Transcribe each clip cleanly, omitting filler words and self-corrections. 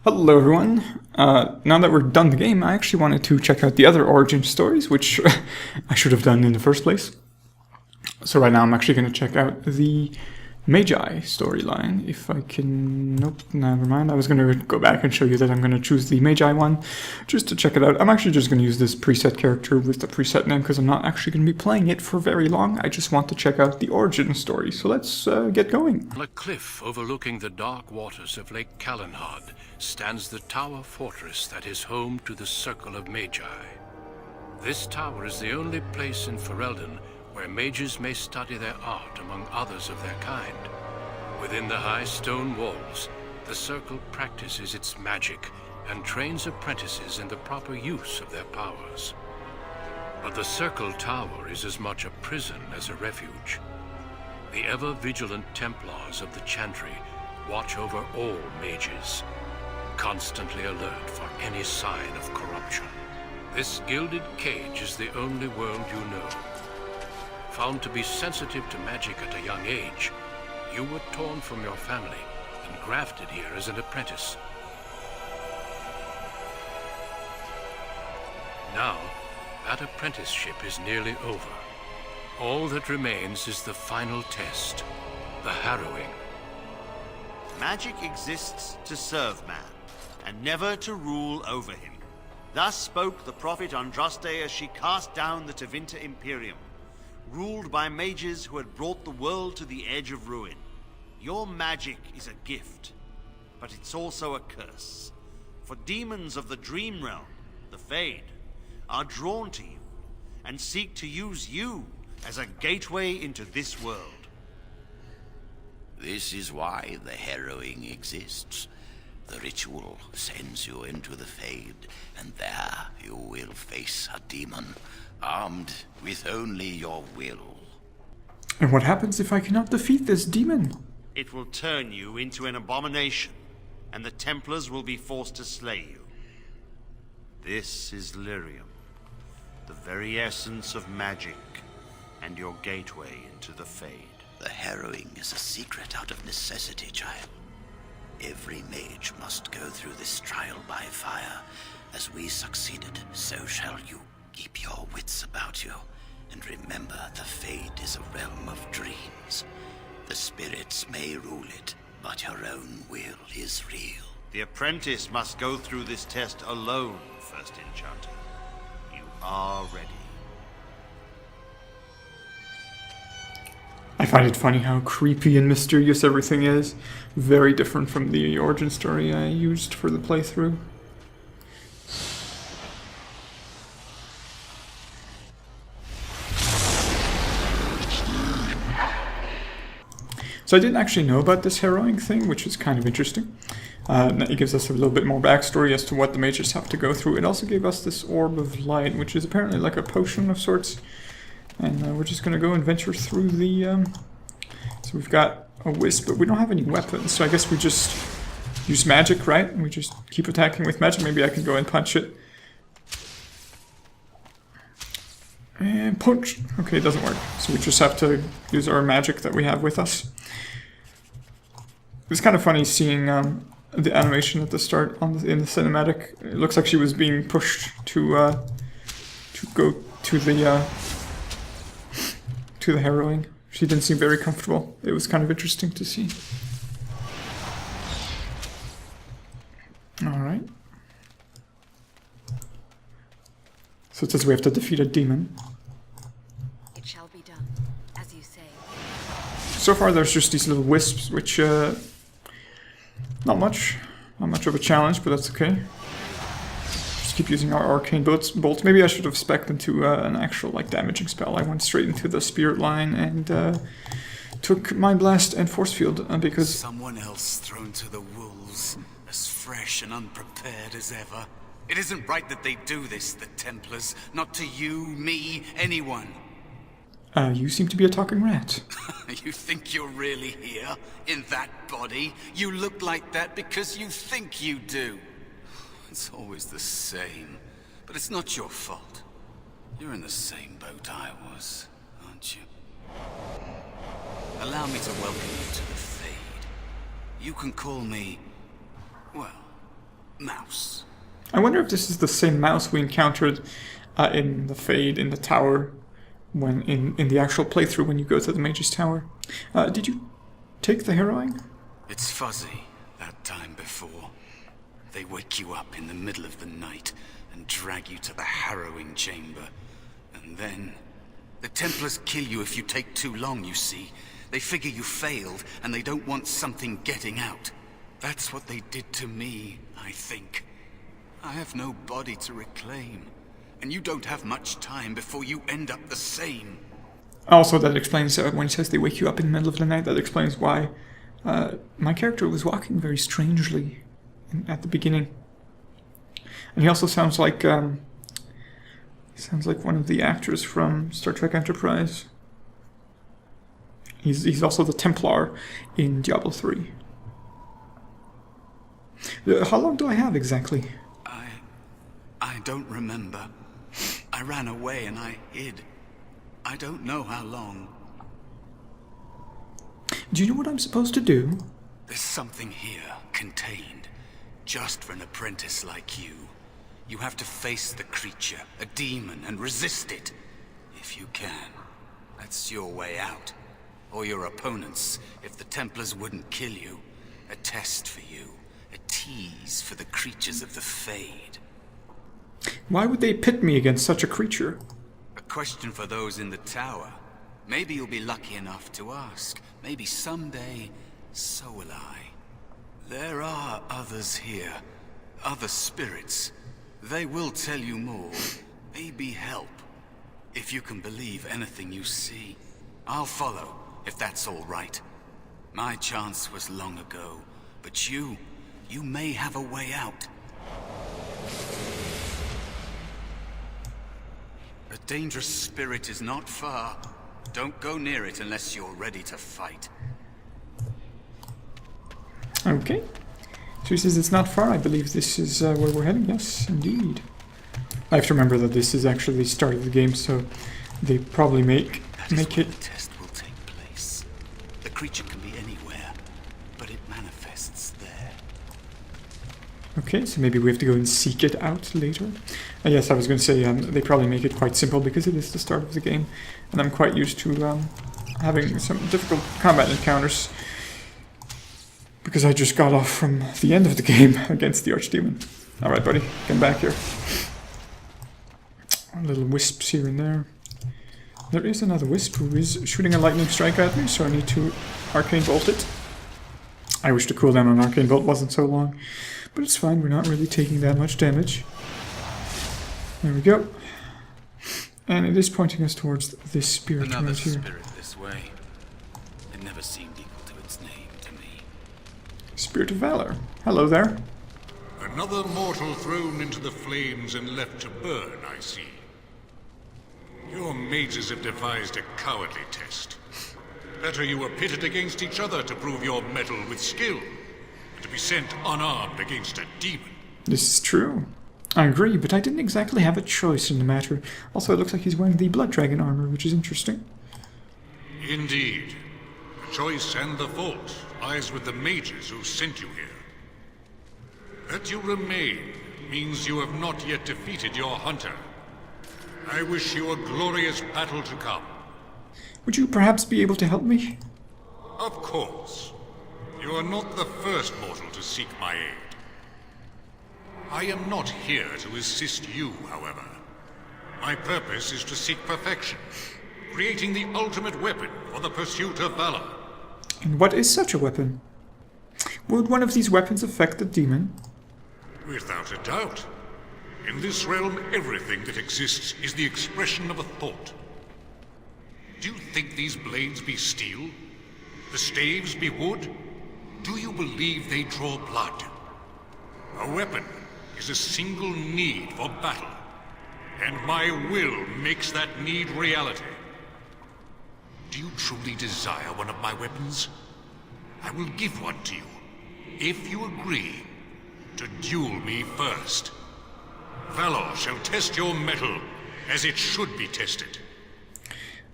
Hello everyone. Now that we're done the game, I actually wanted to check out the other origin stories, which I should have done in the first place. So right now I'm actually going to check out the Magi storyline, if I can... Nope, never mind. I was going to go back and show you that I'm going to choose the Magi one, just to check it out. I'm actually just going to use this preset character with the preset name, because I'm not actually going to be playing it for very long. I just want to check out the origin story, so let's get going. On a cliff overlooking the dark waters of Lake Calenhad stands the tower fortress that is home to the Circle of Magi. This tower is the only place in Ferelden where mages may study their art among others of their kind. Within the high stone walls, the Circle practices its magic and trains apprentices in the proper use of their powers. But the Circle Tower is as much a prison as a refuge. The ever-vigilant Templars of the Chantry watch over all mages, constantly alert for any sign of corruption. This gilded cage is the only world you know. Found to be sensitive to magic at a young age, you were torn from your family and grafted here as an apprentice. Now, that apprenticeship is nearly over. All that remains is the final test, the harrowing. Magic exists to serve man, and never to rule over him. Thus spoke the prophet Andraste as she cast down the Tevinter Imperium, ruled by mages who had brought the world to the edge of ruin. Your magic is a gift, but it's also a curse. For demons of the Dream Realm, the Fade, are drawn to you, and seek to use you as a gateway into this world. This is why the harrowing exists. The ritual sends you into the Fade, and there you will face a demon, armed with only your will. And what happens if I cannot defeat this demon? It will turn you into an abomination, and the Templars will be forced to slay you. This is Lyrium, the very essence of magic, and your gateway into the Fade. The harrowing is a secret out of necessity, child. Every mage must go through this trial by fire. As we succeeded, so shall you. Keep your wits about you, and remember the Fade is a realm of dreams. The spirits may rule it, but your own will is real. The apprentice must go through this test alone, First Enchanter. You are ready. I find it funny how creepy and mysterious everything is. Very different from the origin story I used for the playthrough. So I didn't actually know about this harrowing thing, which is kind of interesting. It gives us a little bit more backstory as to what the mages have to go through. It also gave us this orb of light, which is apparently like a potion of sorts. And we're just going to go and venture through the... So we've got a wisp, but we don't have any weapons. So I guess we just use magic, right? And we just keep attacking with magic. Maybe I can go and punch it. And punch! Okay, it doesn't work. So we just have to use our magic that we have with us. It's kind of funny seeing the animation at the start in the cinematic. It looks like she was being pushed to go to the harrowing. She didn't seem very comfortable. It was kind of interesting to see. Alright. So it says we have to defeat a demon. It shall be done, as you say. So far there's just these little wisps, which, not much of a challenge, but that's okay. Just keep using our arcane bolts. Maybe I should have spec'd into an actual, like, damaging spell. I went straight into the spirit line and took Mind Blast and Force Field, because... Someone else thrown to the wolves, as fresh and unprepared as ever. It isn't right that they do this, the Templars. Not to you, me, anyone. You seem to be a talking rat. You think you're really here? In that body? You look like that because you think you do. It's always the same. But it's not your fault. You're in the same boat I was, aren't you? Allow me to welcome you to the Fade. You can call me... well, mouse. I wonder if this is the same mouse we encountered in the Fade in the tower, when in the actual playthrough when you go to the Mage's Tower. Did you take the harrowing? It's fuzzy, that time before. They wake you up in the middle of the night and drag you to the harrowing chamber. And then the Templars kill you if you take too long, you see. They figure you failed, and they don't want something getting out. That's what they did to me, I think. I have no body to reclaim, and you don't have much time before you end up the same. Also, that explains, when he says they wake you up in the middle of the night, that explains why my character was walking very strangely at the beginning. And he also sounds like one of the actors from Star Trek Enterprise. He's also the Templar in Diablo 3. How long do I have exactly? I don't remember. I ran away and I hid. I don't know how long. Do you know what I'm supposed to do? There's something here, contained, just for an apprentice like you. You have to face the creature, a demon, and resist it. If you can. That's your way out. Or your opponents, if the Templars wouldn't kill you. A test for you. A tease for the creatures of the Fade. Why would they pit me against such a creature? A question for those in the tower. Maybe you'll be lucky enough to ask. Maybe someday, so will I. There are others here. Other spirits. They will tell you more. Maybe help. If you can believe anything you see. I'll follow, if that's all right. My chance was long ago. But you may have a way out. A dangerous spirit is not far. Don't go near it unless you're ready to fight. Okay. So he says it's not far. I believe this is where we're heading. Yes, indeed. I have to remember that this is actually the start of the game, so they probably make it. The test will take place. The creature can be anywhere, but it manifests there. Okay, so maybe we have to go and seek it out later. Yes, I was going to say they probably make it quite simple because it is the start of the game, and I'm quite used to having some difficult combat encounters because I just got off from the end of the game against the Archdemon. Alright, buddy, come back here. Little wisps here and there. There is another wisp who is shooting a lightning strike at me, so I need to Arcane Bolt it. I wish the cooldown on Arcane Bolt wasn't so long, but it's fine, we're not really taking that much damage. There we go. And it is pointing us towards this spirit Another right here. spirit this way. It never seemed equal to its name to me. Spirit of Valor. Hello there. Another mortal thrown into the flames and left to burn, I see. Your mages have devised a cowardly test. Better you were pitted against each other to prove your mettle with skill, than to be sent unarmed against a demon. This is true. I agree, but I didn't exactly have a choice in the matter. Also, it looks like he's wearing the Blood Dragon armor, which is interesting. Indeed. The choice and the fault lies with the mages who sent you here. That you remain means you have not yet defeated your hunter. I wish you a glorious battle to come. Would you perhaps be able to help me? Of course. You are not the first mortal to seek my aid. I am not here to assist you, however. My purpose is to seek perfection, creating the ultimate weapon for the pursuit of valor. And what is such a weapon? Would one of these weapons affect the demon? Without a doubt. In this realm, everything that exists is the expression of a thought. Do you think these blades be steel? The staves be wood? Do you believe they draw blood? A weapon is a single need for battle, and my will makes that need reality. Do you truly desire one of my weapons? I will give one to you, if you agree to duel me first. Valor shall test your mettle as it should be tested.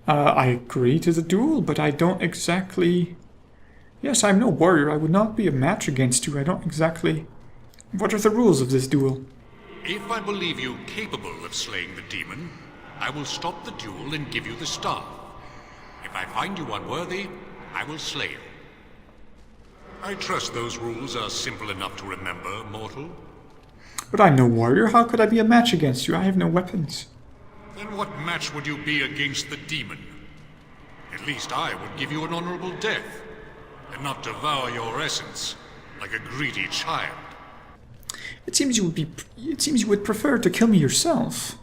I agree to the duel, but I don't exactly... Yes, I'm no warrior. I would not be a match against you. I don't exactly What are the rules of this duel? If I believe you capable of slaying the demon, I will stop the duel and give you the staff. If I find you unworthy, I will slay you. I trust those rules are simple enough to remember, mortal. But I'm no warrior. How could I be a match against you? I have no weapons. Then what match would you be against the demon? At least I would give you an honorable death, and not devour your essence like a greedy child. It seems you would prefer to kill me yourself.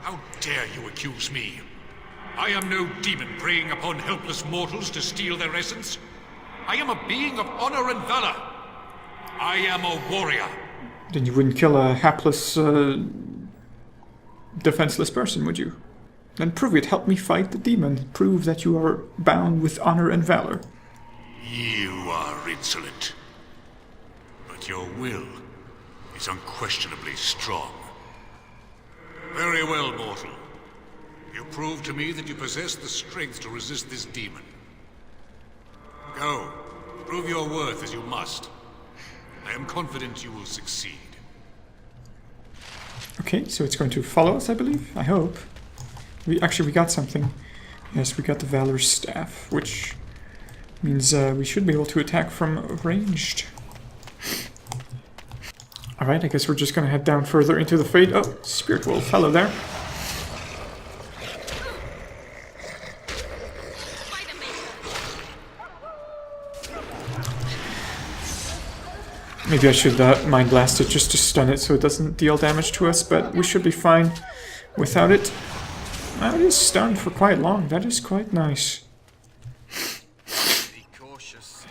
How dare you accuse me? I am no demon preying upon helpless mortals to steal their essence. I am a being of honor and valor. I am a warrior. Then you wouldn't kill a hapless, defenseless person, would you? Then prove it. Help me fight the demon. Prove that you are bound with honor and valor. You are insolent. But your will is unquestionably strong. Very well, mortal. You prove to me that you possess the strength to resist this demon. Go. Prove your worth as you must. I am confident you will succeed. Okay, so it's going to follow us, I believe. I hope. We got something. Yes, we got the Valor's Staff, which means we should be able to attack from ranged. Alright, I guess we're just going to head down further into the Fade. Oh, Spirit Wolf, hello there. Maybe I should Mind Blast it just to stun it so it doesn't deal damage to us, but we should be fine without it. Now it is stunned for quite long. That is quite nice. Be cautious.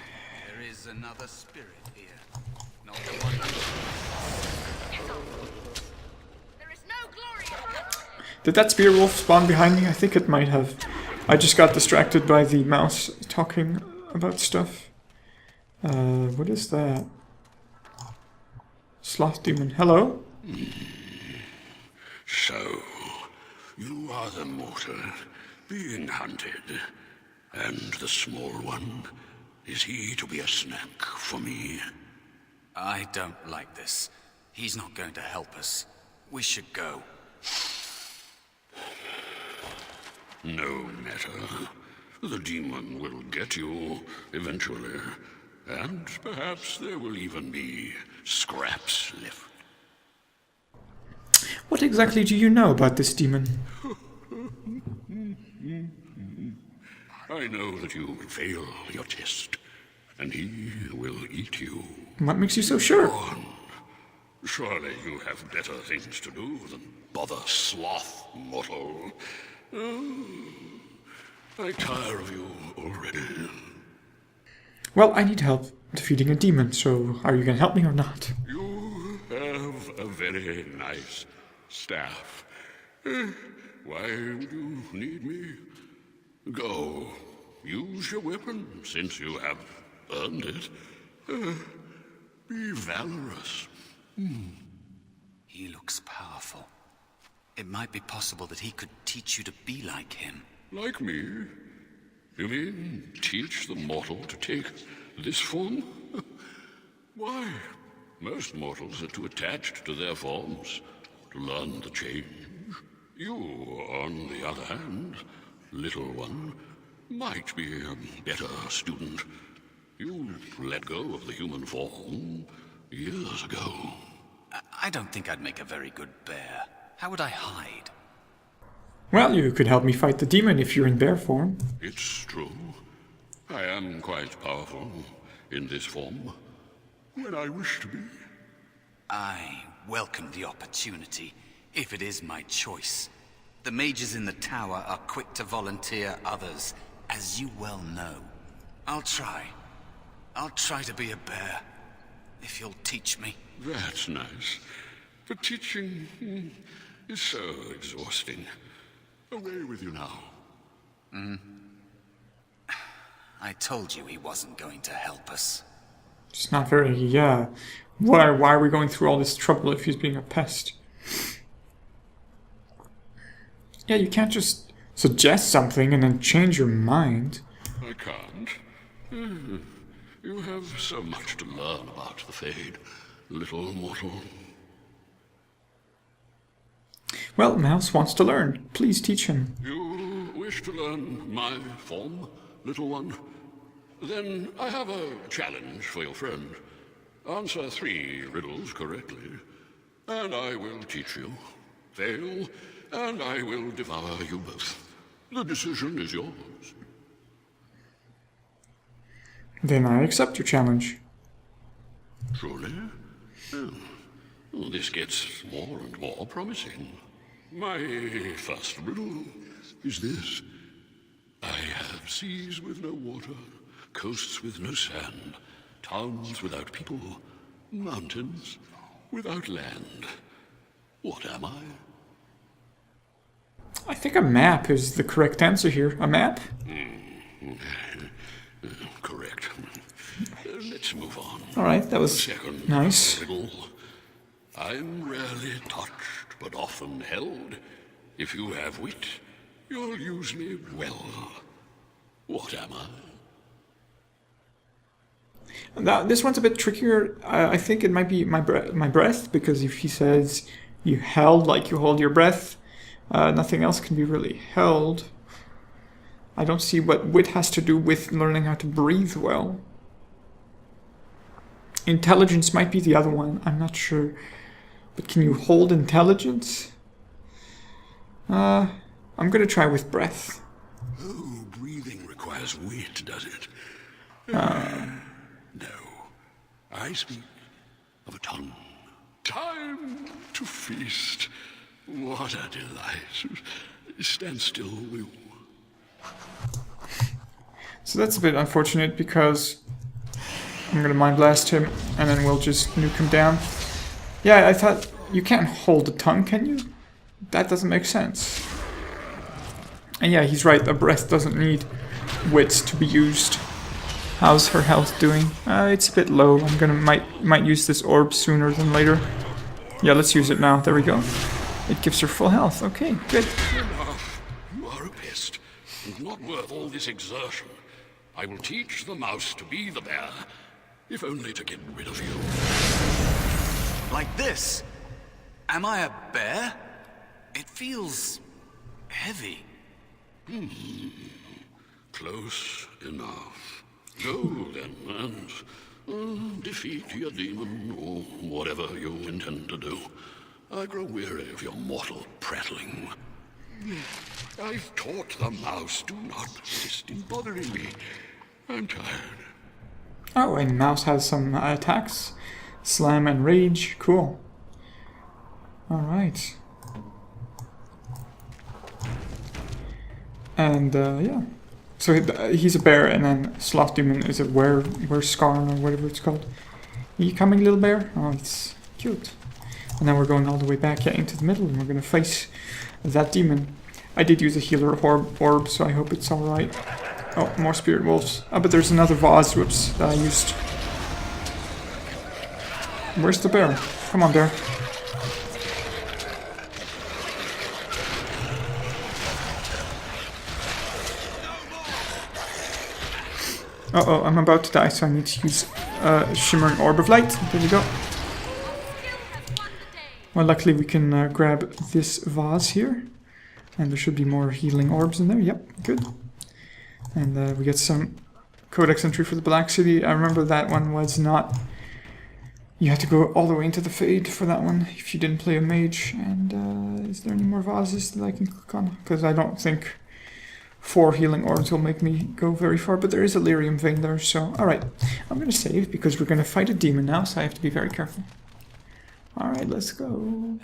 There is another spirit here. Not the one. There is no glory. Did that Spear Wolf spawn behind me? I think it might have. I just got distracted by the mouse talking about stuff. What is that? Sloth Demon, hello? So, you are the mortal being hunted, and the small one, is he to be a snack for me? I don't like this. He's not going to help us. We should go. No matter. The demon will get you eventually, and perhaps there will even be scraps left. What exactly do you know about this demon? I know that you will fail your test, and he will eat you. What makes you so sure? Surely you have better things to do than bother sloth, mortal. I tire of you already. Well, I need help defeating a demon, so are you going to help me or not? You have a very nice staff. Why would you need me? Go. Use your weapon, since you have earned it. Be valorous. He looks powerful. It might be possible that he could teach you to be like him. Like me? You mean teach the mortal to take this form? Why, most mortals are too attached to their forms to learn the change. You, on the other hand, little one, might be a better student. You let go of the human form years ago. I don't think I'd make a very good bear. How would I hide? Well, you could help me fight the demon if you're in bear form. It's true. I am quite powerful in this form, when I wish to be. I welcome the opportunity, if it is my choice. The mages in the tower are quick to volunteer others, as you well know. I'll try. I'll try to be a bear, if you'll teach me. That's nice. But teaching is so exhausting. Away with you now. I told you he wasn't going to help us. It's not very, why are we going through all this trouble if he's being a pest? Yeah, you can't just suggest something and then change your mind. I can't. You have so much to learn about the Fade. little mortal? Well, Mouse wants to learn. Please teach him. You wish to learn my form, little one? Then I have a challenge for your friend. Answer 3 riddles correctly, and I will teach you. Fail, and I will devour you both. The decision is yours. Then I accept your challenge. Truly? Well, this gets more and more promising. My first riddle is this. I have seas with no water, coasts with no sand, towns without people, mountains without land. What am I? I think a map is the correct answer here. A map? Correct. Let's move on. Alright, that was Second nice. riddle. I'm rarely touched, but often held. If you have wit, you'll use me well. What am I? Now, this one's a bit trickier. I think it might be my breath, because if he says you held like you hold your breath, nothing else can be really held. I don't see what wit has to do with learning how to breathe well. Intelligence might be the other one, I'm not sure. But can you hold intelligence? I'm gonna try with breath. Oh, breathing requires wit, does it? No. I speak of a tongue. Time to feast. What a delight. Stand still, will you? So that's a bit unfortunate, because I'm gonna mind blast him and then we'll just nuke him down. Yeah, I thought you can't hold a tongue, can you? That doesn't make sense. And yeah, he's right, a breath doesn't need wits to be used. How's her health doing? It's a bit low. I'm gonna might use this orb sooner than later. Yeah, let's use it now. There we go. It gives her full health. Okay, good. Enough. You are a pest, and not worth all this exertion. I will teach the mouse to be the bear, if only to get rid of you. Like this? Am I a bear? It feels heavy. Close enough. Go then, and defeat your demon, or whatever you intend to do. I grow weary of your mortal prattling. I've taught the mouse, do not persist in bothering me. I'm tired. Oh, and Mouse has some attacks. Slam and Rage. Cool. Alright. And, yeah. So he's a bear, and then Sloth Demon is a were-scarn, or whatever it's called. Are you coming, little bear? Oh, it's cute. And then we're going all the way back into the middle, and we're going to face that demon. I did use a healer orb, so I hope it's alright. Oh, more spirit wolves. Oh, but there's another vase, whoops, that I used. Where's the bear? Come on, bear. Uh-oh, I'm about to die, so I need to use Shimmering Orb of Light. There we go. Well, luckily we can grab this vase here. And there should be more healing orbs in there. Yep, good. And we get some Codex entry for the Black City. I remember that one was not... You had to go all the way into the Fade for that one if you didn't play a mage. And is there any more vases that I can click on? Because I don't think 4 healing orbs will make me go very far. But there is a lyrium vein there, so... Alright, I'm going to save because we're going to fight a demon now, so I have to be very careful. Alright, let's go.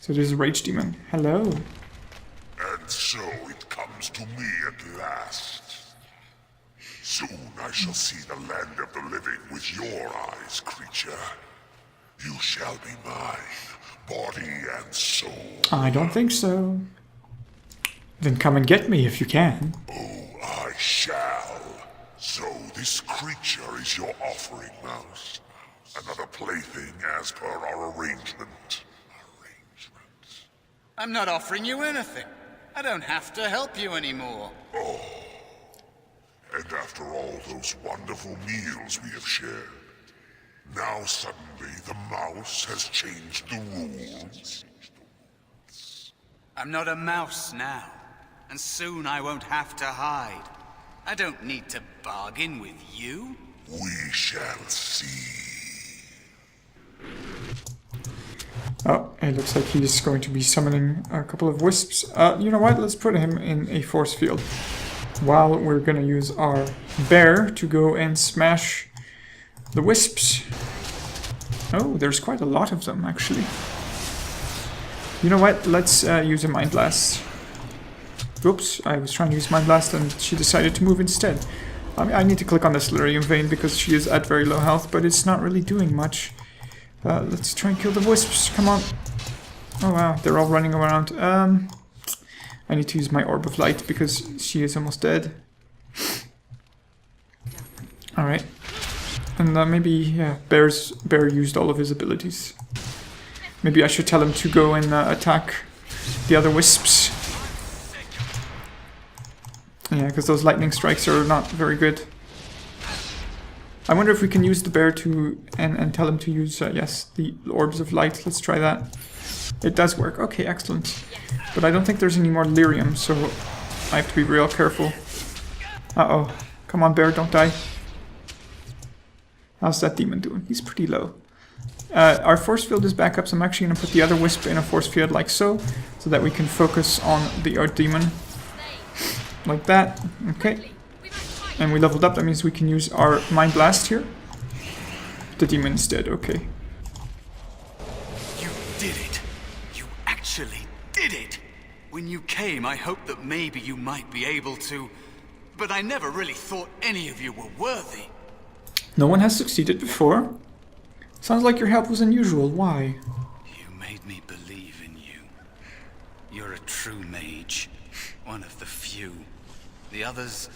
So there's a rage demon. Hello. And so it comes to me at last. Soon I shall see the land of the living with your eyes, creature. You shall be mine, body and soul. I don't think so. Then come and get me if you can. Oh, I shall. So this creature is your offering, Mouse. Another plaything as per our arrangement. I'm not offering you anything. I don't have to help you anymore. And after all those wonderful meals we have shared, now suddenly the mouse has changed the rules? I'm not a mouse now, and soon I won't have to hide. I don't need to bargain with you. We shall see. Oh, it looks like he's going to be summoning a couple of wisps. You know what? Let's put him in a force field. While we're gonna use our bear to go and smash the wisps. Oh, there's quite a lot of them, actually. You know what? Let's use a Mind Blast. Oops, I was trying to use Mind Blast and she decided to move instead. I need to click on this Lyrium Vein because she is at very low health, but it's not really doing much. Let's try and kill the wisps. Come on. Oh wow, they're all running around. I need to use my Orb of Light because she is almost dead. Alright. And maybe, yeah, Bear used all of his abilities. Maybe I should tell him to go and attack the other wisps. Yeah, because those lightning strikes are not very good. I wonder if we can use the bear to and tell him to use yes, the orbs of light. Let's try that. It does work. Okay, excellent. But I don't think there's any more lyrium, so I have to be real careful. Uh-oh. Come on, bear, don't die. How's that demon doing? He's pretty low. Our force field is back up, so I'm actually going to put the other wisp in a force field like so that we can focus on the art demon. Like that. Okay. And we leveled up, that means we can use our Mind Blast here. The demon is dead, okay. You did it! You actually did it! When you came, I hoped that maybe you might be able to... But I never really thought any of you were worthy. No one has succeeded before. Sounds like your help was unusual. Why? You made me believe in you. You're a true mage. One of the few. The others...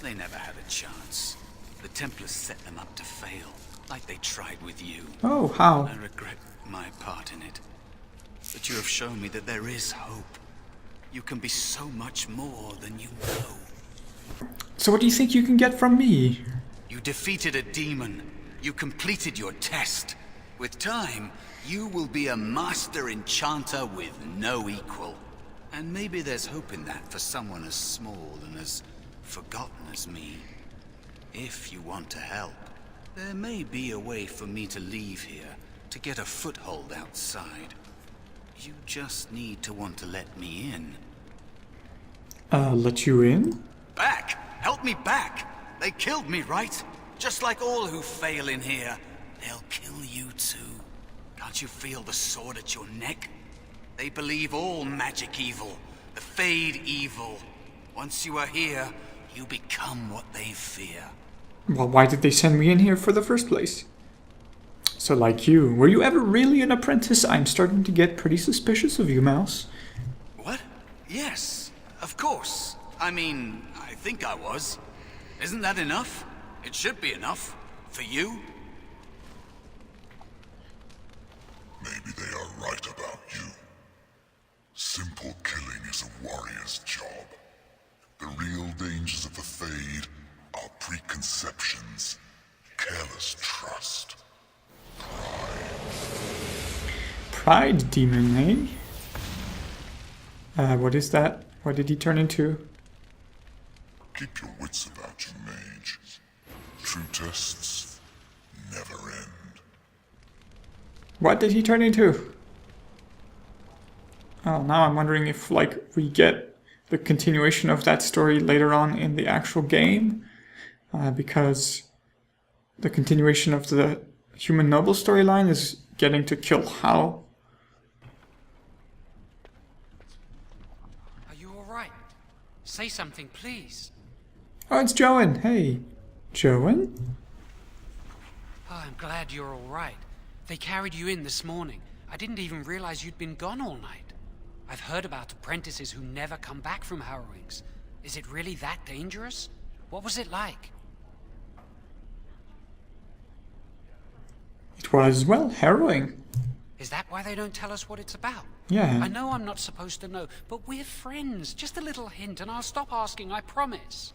they never had a chance. The Templars set them up to fail, like they tried with you. Oh, how? I regret my part in it. But you have shown me that there is hope. You can be so much more than you know. So what do you think you can get from me? You defeated a demon. You completed your test. With time, you will be a master enchanter with no equal. And maybe there's hope in that for someone as small and as forgotten as me. If you want to help, there may be a way for me to leave here, to get a foothold outside. You just need to want to let me in. Let you in? Back! Help me back! They killed me, right? Just like all who fail in here. They'll kill you too. Can't you feel the sword at your neck? They believe all magic evil, the Fade evil. Once you are here, you become what they fear. Well, why did they send me in here for the first place? So like you, were you ever really an apprentice? I'm starting to get pretty suspicious of you, Mouse. What? Yes, of course. I mean, I think I was. Isn't that enough? It should be enough. For you? Maybe they are right about you. Simple killing is a warrior's job. The real dangers of the Fade are preconceptions, careless trust, Pride demon, eh? What is that? What did he turn into? Keep your wits about you, mage. True tests never end. What did he turn into? Oh, now I'm wondering if, like, we get the continuation of that story later on in the actual game. Because the continuation of the Human Noble storyline is getting to kill Hal. Are you alright? Say something, please. Oh, it's Joan. Hey. Joan? Oh, I'm glad you're alright. They carried you in this morning. I didn't even realize you'd been gone all night. I've heard about apprentices who never come back from harrowings. Is it really that dangerous? What was it like? It was, well, harrowing. Is that why they don't tell us what it's about? Yeah. I know I'm not supposed to know, but we're friends. Just a little hint and I'll stop asking, I promise.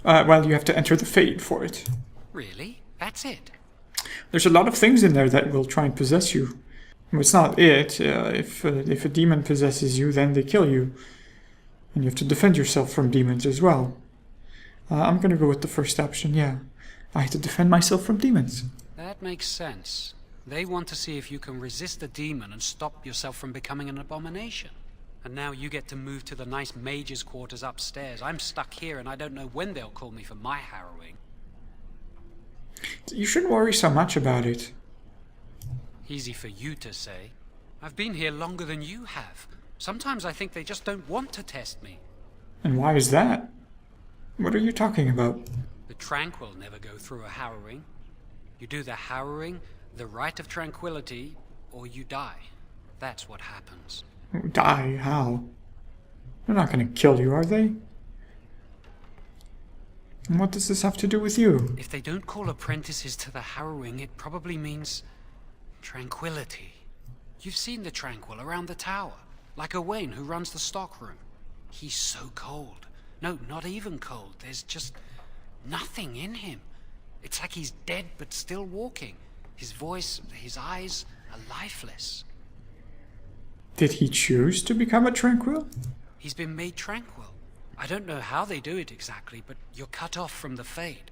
Well, you have to enter the Fade for it. Really? That's it? There's a lot of things in there that will try and possess you. Well, it's not it. If a demon possesses you, then they kill you. And you have to defend yourself from demons as well. I'm gonna go with the first option, yeah. I have to defend myself from demons. That makes sense. They want to see if you can resist a demon and stop yourself from becoming an abomination. And now you get to move to the nice mage's quarters upstairs. I'm stuck here and I don't know when they'll call me for my harrowing. You shouldn't worry so much about it. Easy for you to say. I've been here longer than you have. Sometimes I think they just don't want to test me. And why is that? What are you talking about? The Tranquil never go through a harrowing. You do the harrowing, the rite of tranquility, or you die. That's what happens. Die? How? They're not gonna kill you, are they? And what does this have to do with you? If they don't call apprentices to the harrowing, it probably means tranquility. You've seen the Tranquil around the tower, like Owain who runs the stockroom. He's so cold. No, not even cold. There's just nothing in him. It's like he's dead but still walking. His voice, his eyes are lifeless. Did he choose to become a Tranquil? He's been made tranquil. I don't know how they do it exactly, but you're cut off from the Fade.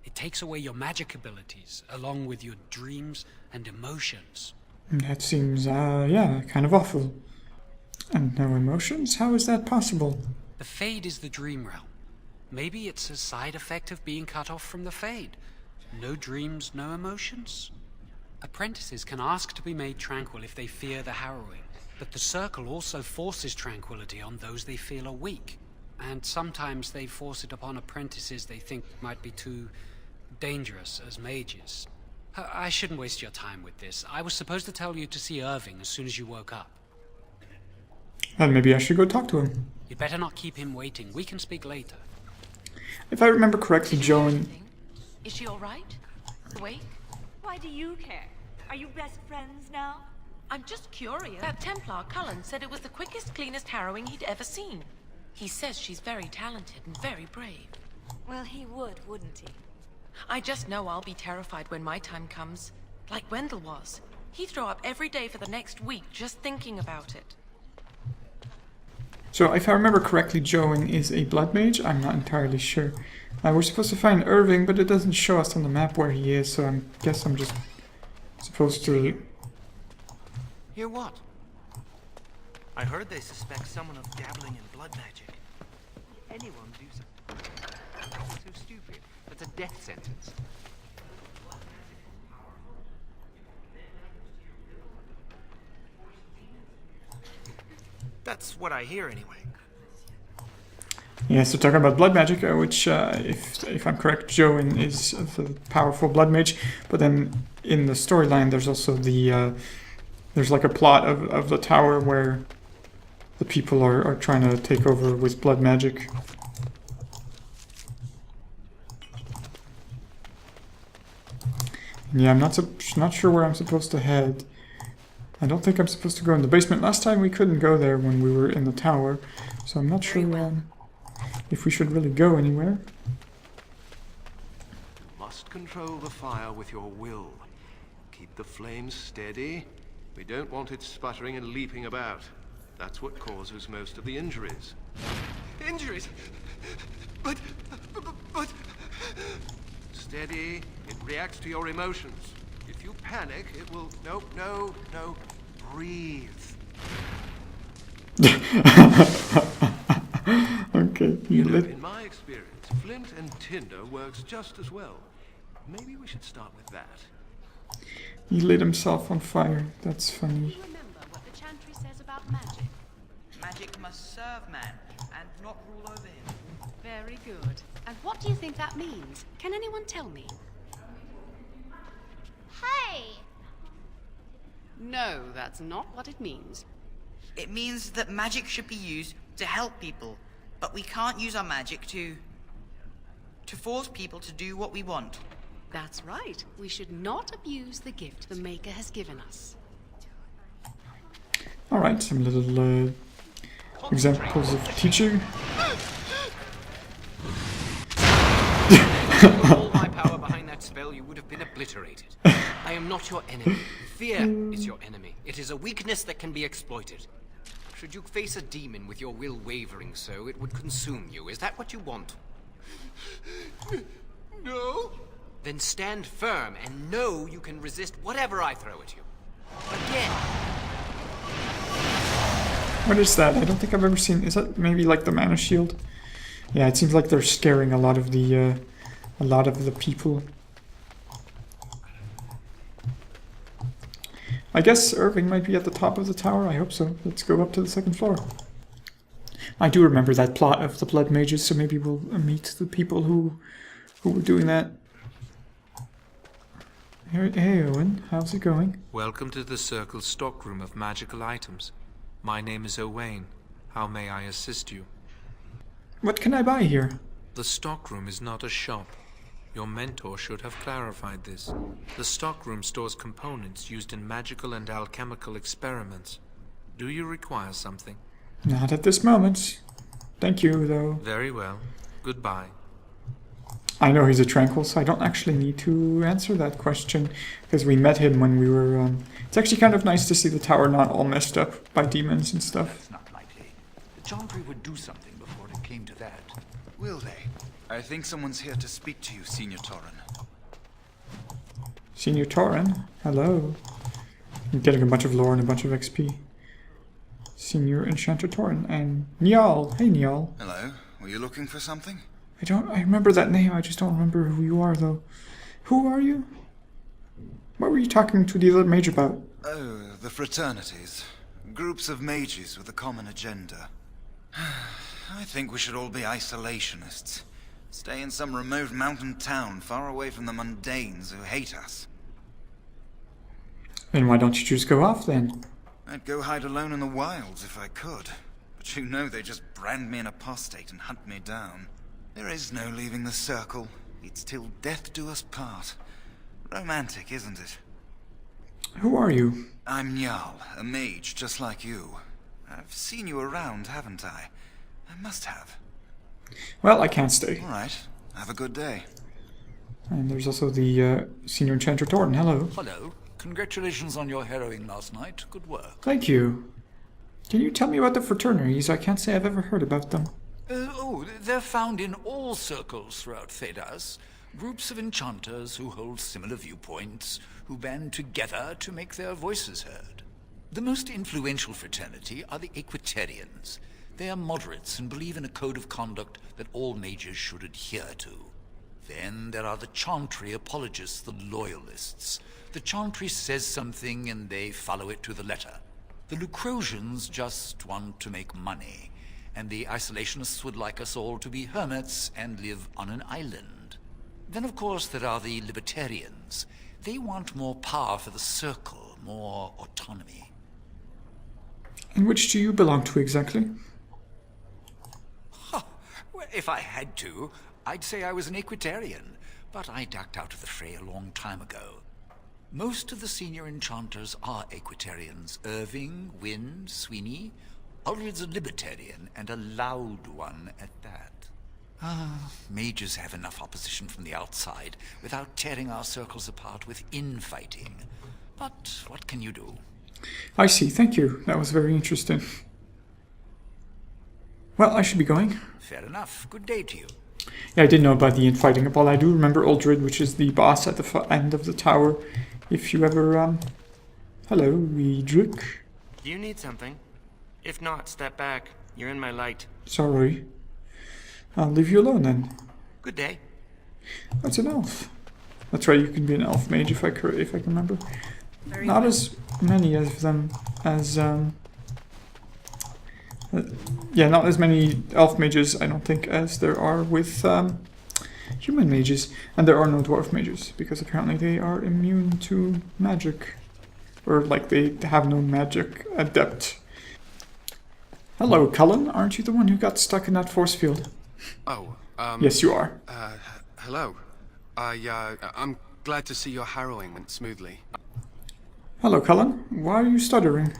It takes away your magic abilities, along with your dreams and emotions. That seems, yeah, kind of awful. And no emotions? How is that possible? The Fade is the dream realm. Maybe it's a side effect of being cut off from the Fade. No dreams, no emotions? Apprentices can ask to be made tranquil if they fear the harrowing, but the Circle also forces tranquility on those they feel are weak. And sometimes they force it upon apprentices they think might be too dangerous as mages. I shouldn't waste your time with this. I was supposed to tell you to see Irving as soon as you woke up. Then maybe I should go talk to him. You'd better not keep him waiting. We can speak later. If I remember correctly, Joan... Is she all right? Awake? Why do you care? Are you best friends now? I'm just curious. That Templar Cullen said it was the quickest, cleanest harrowing he'd ever seen. He says she's very talented and very brave. Well, he would, wouldn't he? I just know I'll be terrified when my time comes. Like Wendell was. He'd throw up every day for the next week just thinking about it. So, if I remember correctly, Joan is a blood mage. I'm not entirely sure. We're supposed to find Irving, but it doesn't show us on the map where he is, so I guess I'm just supposed to... Hear what? I heard they suspect someone of dabbling in blood magic. Anyone do something so stupid? That's a death sentence. That's what I hear anyway. Yeah, so talking about blood magic, which, if I'm correct, Joan is the powerful blood mage, but then in the storyline there's also the, there's like a plot of the tower where the people are trying to take over with blood magic. And yeah, I'm not sure where I'm supposed to head. I don't think I'm supposed to go in the basement. Last time we couldn't go there when we were in the tower, so I'm not sure if we should really go anywhere. Must control the fire with your will. Keep the flames steady. We don't want it sputtering and leaping about. That's what causes most of the injuries. Injuries? But... Steady. It reacts to your emotions. If you panic, it will... No. Breathe. Okay. In my experience, flint and tinder works just as well. Maybe we should start with that. He lit himself on fire. That's funny. Remember what the chantry says about magic. Magic must serve man and not rule over him. Very good. And what do you think that means? Can anyone tell me? Hey! No, that's not what it means. It means that magic should be used to help people, but we can't use our magic to force people to do what we want. That's right. We should not abuse the gift the Maker has given us. Alright, some little examples of teaching. I put all my power behind that spell, you would have been obliterated. I am not your enemy. Fear is your enemy. It is a weakness that can be exploited. Should you face a demon with your will wavering so, it would consume you. Is that what you want? No? Then stand firm and know you can resist whatever I throw at you. Again. What is that? I don't think I've ever seen. Is that maybe like the mana shield? Yeah, it seems like they're scaring a lot of the people. I guess Irving might be at the top of the tower. I hope so. Let's go up to the second floor. I do remember that plot of the Blood Mages, so maybe we'll meet the people who were doing that. Hey Owen, how's it going? Welcome to the Circle's stockroom of magical items. My name is Owain. How may I assist you? What can I buy here? The stockroom is not a shop. Your mentor should have clarified this. The stockroom stores components used in magical and alchemical experiments. Do you require something? Not at this moment. Thank you, though. Very well. Goodbye. I know he's a tranquil, so I don't actually need to answer that question, because we met him when we were... It's actually kind of nice to see the tower not all messed up by demons and stuff. That's not likely. The Chantry would do something before it came to that. Will they? I think someone's here to speak to you, Senior Torren. Senior Torren? Hello. I'm getting a bunch of lore and a bunch of XP. Senior Enchanter Torren and Njal. Hey Njal. Hello. Were you looking for something? I remember that name, I just don't remember who you are though. Who are you? What were you talking to the other mage about? Oh, the fraternities. Groups of mages with a common agenda. I think we should all be isolationists. Stay in some remote mountain town far away from the mundanes who hate us. Then why don't you just go off then? I'd go hide alone in the wilds if I could. But you know they just brand me an apostate and hunt me down. There is no leaving the circle. It's till death do us part. Romantic, isn't it? Who are you? I'm Njal, a mage just like you. I've seen you around, haven't I? I must have. Well, I can't stay. All right. Have a good day. And there's also the Senior Enchanter Torren. Hello. Hello. Congratulations on your harrowing last night. Good work. Thank you. Can you tell me about the fraternities? I can't say I've ever heard about them. They're found in all circles throughout Thedas. Groups of enchanters who hold similar viewpoints, who band together to make their voices heard. The most influential fraternity are the Equitarians. They are moderates and believe in a code of conduct that all mages should adhere to. Then there are the Chantry apologists, the Loyalists. The Chantry says something and they follow it to the letter. The Lucrosians just want to make money, and the Isolationists would like us all to be hermits and live on an island. Then of course there are the Libertarians. They want more power for the Circle, more autonomy. And which do you belong to exactly? Well, if I had to, I'd say I was an Equitarian, but I ducked out of the fray a long time ago. Most of the senior enchanters are Equitarians. Irving, Wynne, Sweeney. Ulrid's a Libertarian, and a loud one at that. Mages have enough opposition from the outside without tearing our circles apart with infighting. But what can you do? I see, thank you. That was very interesting. Well, I should be going. Fair enough. Good day to you. Yeah, I didn't know about the infighting, but I do remember Uldred, which is the boss at the end of the tower. If you ever, Hello, Edric. Do you need something? If not, step back. You're in my light. Sorry. I'll leave you alone then. Good day. That's an elf. That's right, you can be an elf mage if I can remember. Not as many of them as, yeah, not as many elf mages, I don't think, as there are with human mages. And there are no dwarf mages, because apparently they are immune to magic. Or, like, they have no magic adept. Hello, Cullen. Aren't you the one who got stuck in that force field? Oh, Yes, you are. Hello. I'm glad to see your harrowing went smoothly. Hello, Cullen. Why are you stuttering?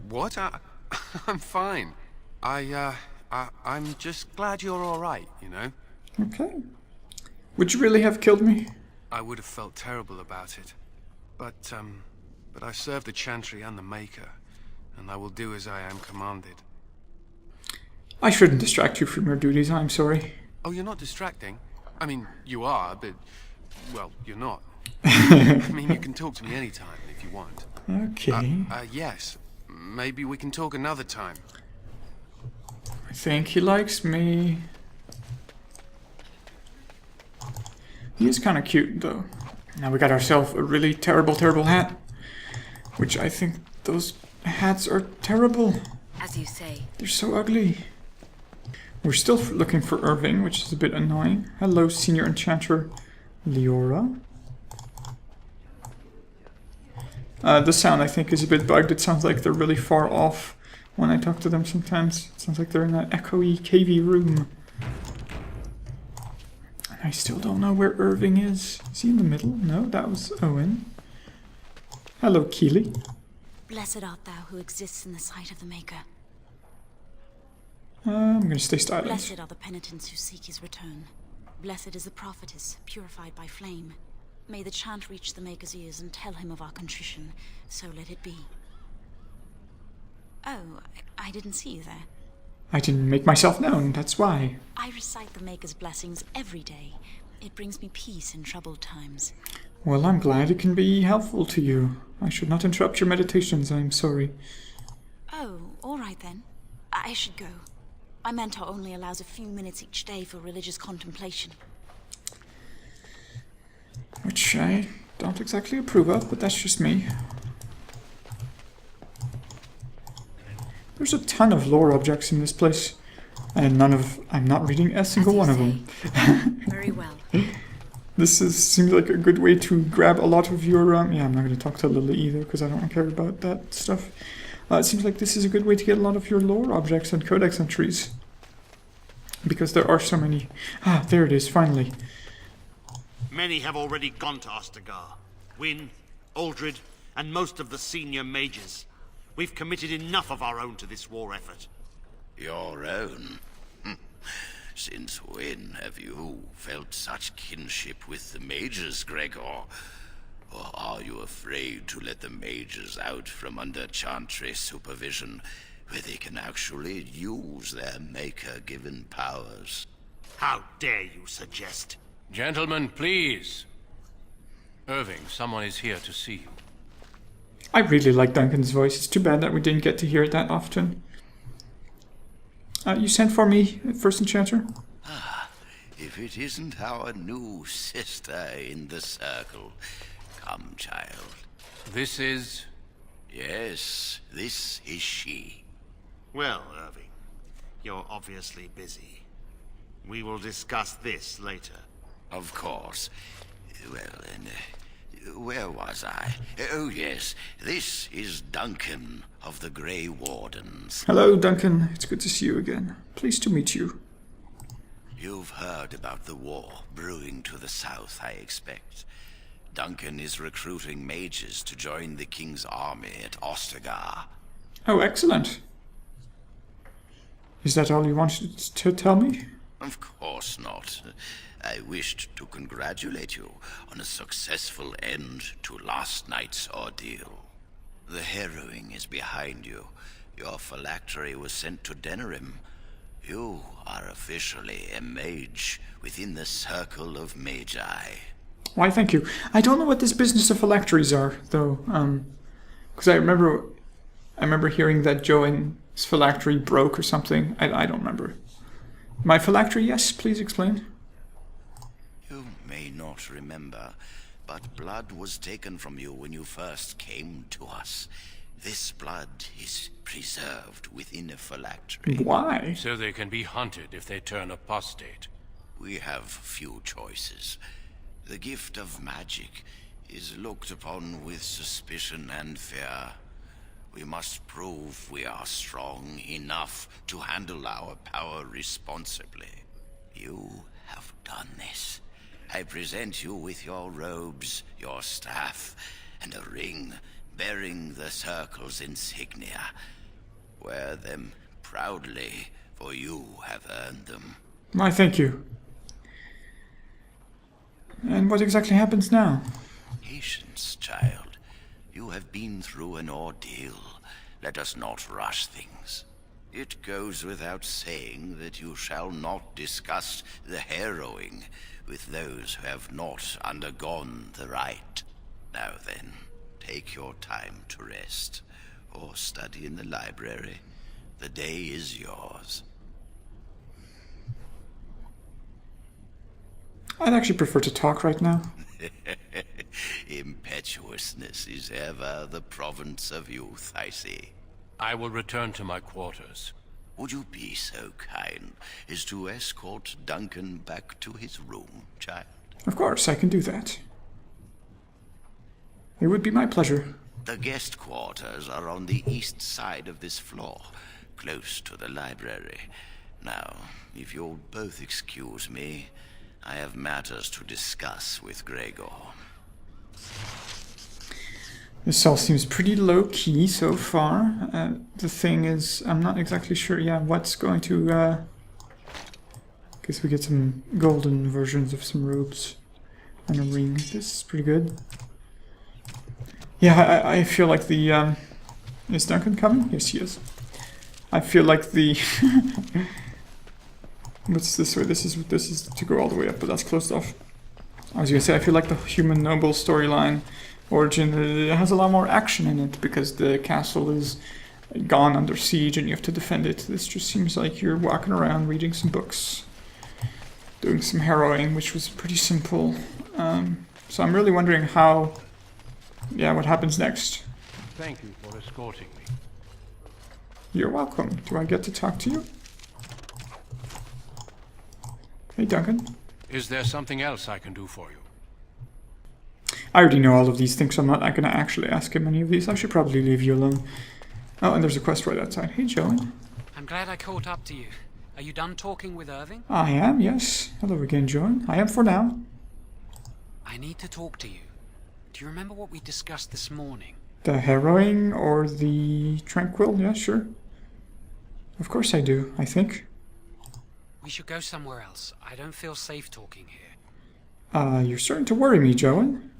What? I'm fine. I'm just glad you're all right, you know? Okay. Would you really have killed me? I would have felt terrible about it. But I serve the Chantry and the Maker, and I will do as I am commanded. I shouldn't distract you from your duties, I'm sorry. Oh, you're not distracting? I mean, you are, but... well, you're not. I mean, you can talk to me anytime if you want. Okay. Yes. Maybe we can talk another time. I think he likes me. He is kind of cute, though. Now we got ourselves a really terrible, terrible hat. Which I think those hats are terrible. As you say. They're so ugly. We're still looking for Irving, which is a bit annoying. Hello, Senior Enchanter Leora. The sound, I think, is a bit bugged. It sounds like they're really far off when I talk to them sometimes. It sounds like they're in that echoey, cavey room. And I still don't know where Irving is. Is he in the middle? No, that was Owen. Hello, Keely. Blessed art thou who exists in the sight of the Maker. I'm gonna stay silent. Blessed are the penitents who seek his return. Blessed is the prophetess, purified by flame. May the chant reach the Maker's ears and tell him of our contrition, so let it be. Oh, I didn't see you there. I didn't make myself known, that's why. I recite the Maker's blessings every day. It brings me peace in troubled times. Well, I'm glad it can be helpful to you. I should not interrupt your meditations, I'm sorry. Oh, all right then. I should go. My mentor only allows a few minutes each day for religious contemplation. Which I don't exactly approve of, but that's just me. There's a ton of lore objects in this place, and I'm not reading a single one of them. Very well. This seems like a good way to grab a lot of your, yeah, I'm not going to talk to Lily either, because I don't care about that stuff. It seems like this is a good way to get a lot of your lore objects and codex entries. Because there are so many. Ah, there it is, finally. Many have already gone to Ostagar. Wynne, Aldred, and most of the senior mages. We've committed enough of our own to this war effort. Your own? Since when have you felt such kinship with the mages, Gregor? Or are you afraid to let the mages out from under Chantry supervision, where they can actually use their Maker-given powers? How dare you suggest? Gentlemen, please. Irving, someone is here to see you. I really like Duncan's voice. It's too bad that we didn't get to hear it that often. You sent for me, First Enchanter? Ah, if it isn't our new sister in the circle. Come, child. This is... Yes, this is she. Well, Irving, you're obviously busy. We will discuss this later. Of course. Well, then, where was I? Oh, yes, this is Duncan of the Grey Wardens. Hello, Duncan. It's good to see you again. Pleased to meet you. You've heard about the war brewing to the south, I expect. Duncan is recruiting mages to join the King's army at Ostagar. Oh, excellent. Is that all you wanted to tell me? Of course not. I wished to congratulate you on a successful end to last night's ordeal. The harrowing is behind you. Your phylactery was sent to Denerim. You are officially a mage within the Circle of Magi. Why, thank you. I don't know what this business of phylacteries are, though. Because I remember hearing that Joan's phylactery broke or something. I don't remember. My phylactery, yes, please explain. You may not remember, but blood was taken from you when you first came to us. This blood is preserved within a phylactery. Why? So they can be hunted if they turn apostate. We have few choices. The gift of magic is looked upon with suspicion and fear. We must prove we are strong enough to handle our power responsibly. You have done this. I present you with your robes, your staff, and a ring bearing the Circle's insignia. Wear them proudly, for you have earned them. Why, thank you. And what exactly happens now? Patience, child. You have been through an ordeal. Let us not rush things. It goes without saying that you shall not discuss the harrowing with those who have not undergone the rite. Now then, take your time to rest, or study in the library. The day is yours. I'd actually prefer to talk right now. Impetuousness is ever the province of youth, I see. I will return to my quarters. Would you be so kind as to escort Duncan back to his room, child? Of course, I can do that. It would be my pleasure. The guest quarters are on the east side of this floor, close to the library. Now, if you'll both excuse me, I have matters to discuss with Gregor. This all seems pretty low-key so far. The thing is, I'm not exactly sure, what's going to... Guess we get some golden versions of some robes and a ring. This is pretty good. Yeah, I feel like the... Is Duncan coming? Yes, he is. I feel like the... What's this way? This is to go all the way up, but that's closed off. I was gonna say, I feel like the human noble storyline origin has a lot more action in it because the castle is gone under siege and you have to defend it. This just seems like you're walking around reading some books, doing some harrowing, which was pretty simple. So I'm really wondering how, what happens next. Thank you for escorting me. You're welcome. Do I get to talk to you? Hey, Duncan. Is there something else I can do for you? I already know all of these things, so I'm not going to actually ask him any of these. I should probably leave you alone. Oh, and there's a quest right outside. Hey, Joan. I'm glad I caught up to you. Are you done talking with Irving? I am, yes. Hello again, Joan. I am for now. I need to talk to you. Do you remember what we discussed this morning? The harrowing or the tranquil? Yeah, sure. Of course I do, I think. We should go somewhere else. I don't feel safe talking here. You're starting to worry me, Joan.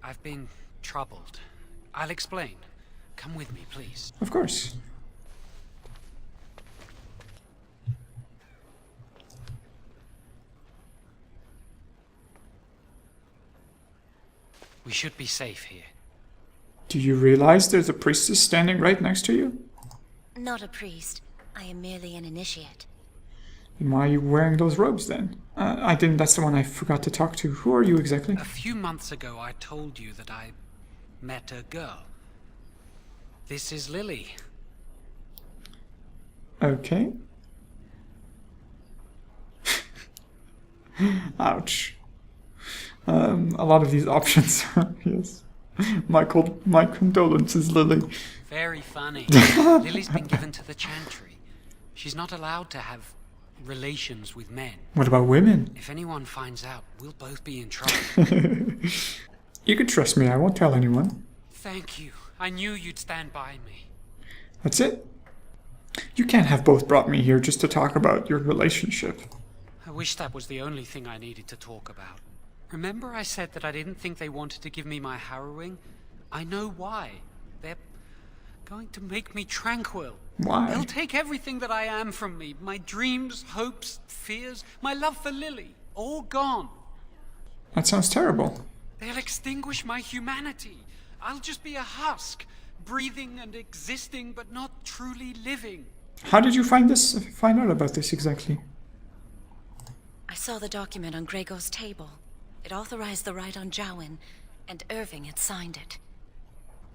I've been troubled. I'll explain. Come with me, please. Of course. We should be safe here. Do you realize there's a priestess standing right next to you? Not a priest. I am merely an initiate. And why are you wearing those robes then? That's the one I forgot to talk to. Who are you exactly? A few months ago I told you that I met a girl. This is Lily. Okay. Ouch. A lot of these options are, yes. My condolences, Lily. Very funny. Lily's been given to the Chantry. She's not allowed to have relations with men. What about women? If anyone finds out, we'll both be in trouble. You can trust me, I won't tell anyone. Thank you. I knew you'd stand by me. That's it. You can't have both brought me here just to talk about your relationship. I wish that was the only thing I needed to talk about. Remember I said that I didn't think they wanted to give me my harrowing? I know why. They're going to make me tranquil. Why? They'll take everything that I am from me. My dreams, hopes, fears, my love for Lily. All gone. That sounds terrible. They'll extinguish my humanity. I'll just be a husk, breathing and existing, but not truly living. How did you find out about this exactly? I saw the document on Gregor's table. It authorized the rite on Jowan, and Irving had signed it.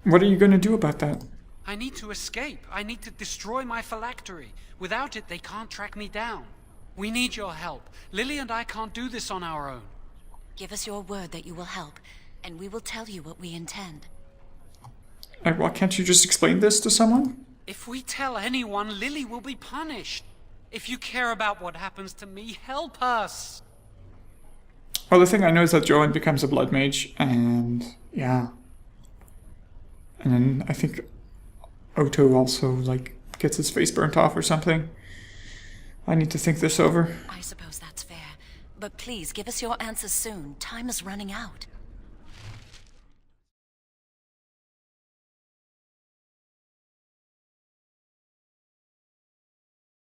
What are you going to do about that? I need to escape. I need to destroy my phylactery. Without it, they can't track me down. We need your help. Lily and I can't do this on our own. Give us your word that you will help, and we will tell you what we intend. Why can't you just explain this to someone? If we tell anyone, Lily will be punished. If you care about what happens to me, help us. Well, the thing I know is that Joan becomes a blood mage, and yeah. And then I think Otto also, gets his face burnt off or something. I need to think this over. I suppose that's fair. But please, give us your answers soon. Time is running out.